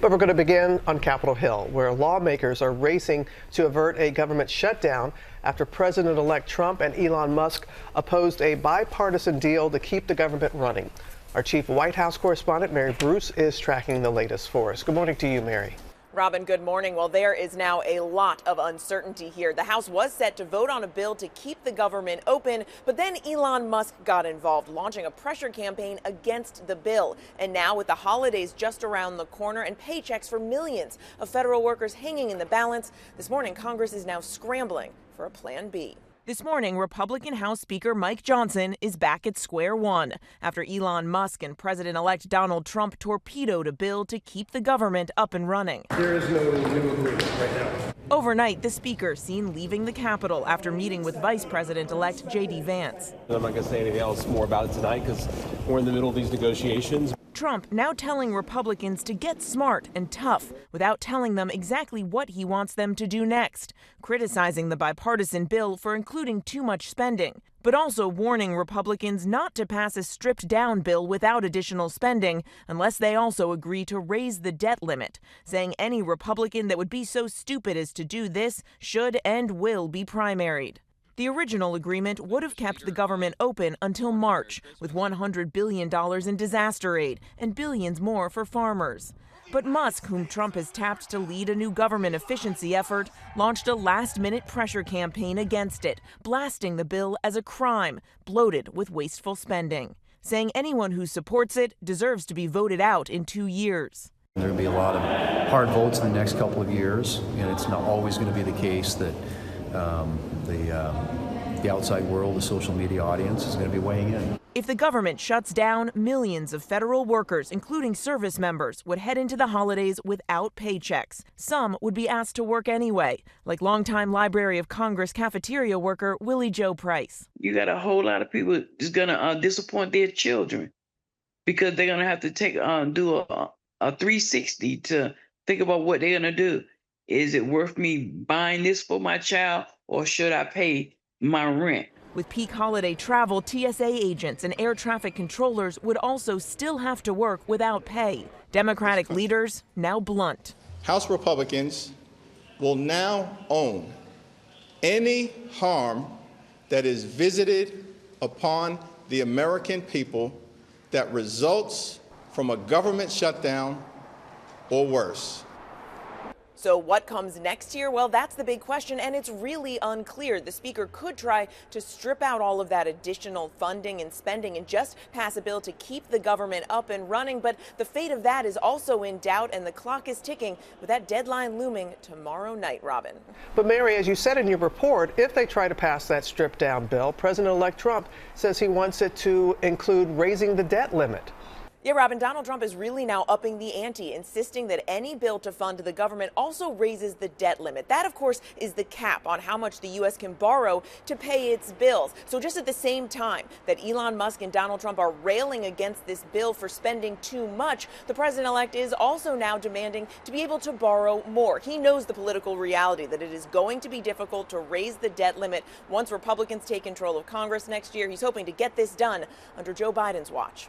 But we're going to begin on Capitol Hill, where lawmakers are racing to avert a government shutdown after President-elect Trump and Elon Musk opposed a bipartisan deal to keep the government running. Our chief White House correspondent, Mary Bruce, is tracking the latest for us. Good morning to you, Mary. Robin, good morning. Well, there is now a lot of uncertainty here. The House was set to vote on a bill to keep the government open, but then Elon Musk got involved, launching a pressure campaign against the bill. And now, with the holidays just around the corner and paychecks for millions of federal workers hanging in the balance, this morning Congress is now scrambling for a plan B. This morning, Republican House Speaker Mike Johnson is back at square one after Elon Musk and President-elect Donald Trump torpedoed a bill to keep the government up and running. There is no new agreement right now. Overnight, the speaker seen leaving the Capitol after meeting with Vice President-elect J.D. Vance. I'm not going to say anything else more about it tonight because we're in the middle of these negotiations. Trump now telling Republicans to get smart and tough without telling them exactly what he wants them to do next, criticizing the bipartisan bill for including too much spending, but also warning Republicans not to pass a stripped-down bill without additional spending unless they also agree to raise the debt limit, saying any Republican that would be so stupid as to do this should and will be primaried. The original agreement would have kept the government open until March, with $100 billion in disaster aid and billions more for farmers. But Musk, whom Trump has tapped to lead a new government efficiency effort, launched a last-minute pressure campaign against it, blasting the bill as a crime, bloated with wasteful spending, saying anyone who supports it deserves to be voted out in 2 years. There will be a lot of hard votes in the next couple of years, and it's not always going to be the case that the outside world, the social media audience, is going to be weighing in. If the government shuts down, millions of federal workers, including service members, would head into the holidays without paychecks. Some would be asked to work anyway, like longtime Library of Congress cafeteria worker Willie Joe Price. You got a whole lot of people that's going to disappoint their children because they're going to have to do a 360 to think about what they're going to do. Is it worth me buying this for my child, or should I pay my rent? With peak holiday travel, TSA agents and air traffic controllers would also still have to work without pay. Democratic leaders now blunt. House Republicans will now own any harm that is visited upon the American people that results from a government shutdown or worse. So what comes next year? Well, that's the big question, and it's really unclear. The speaker could try to strip out all of that additional funding and spending and just pass a bill to keep the government up and running. But the fate of that is also in doubt, and the clock is ticking with that deadline looming tomorrow night, Robin. But Mary, as you said in your report, if they try to pass that stripped-down bill, President-elect Trump says he wants it to include raising the debt limit. Yeah, Robin, Donald Trump is really now upping the ante, insisting that any bill to fund the government also raises the debt limit. That, of course, is the cap on how much the U.S. can borrow to pay its bills. So just at the same time that Elon Musk and Donald Trump are railing against this bill for spending too much, the president-elect is also now demanding to be able to borrow more. He knows the political reality that it is going to be difficult to raise the debt limit once Republicans take control of Congress next year. He's hoping to get this done under Joe Biden's watch.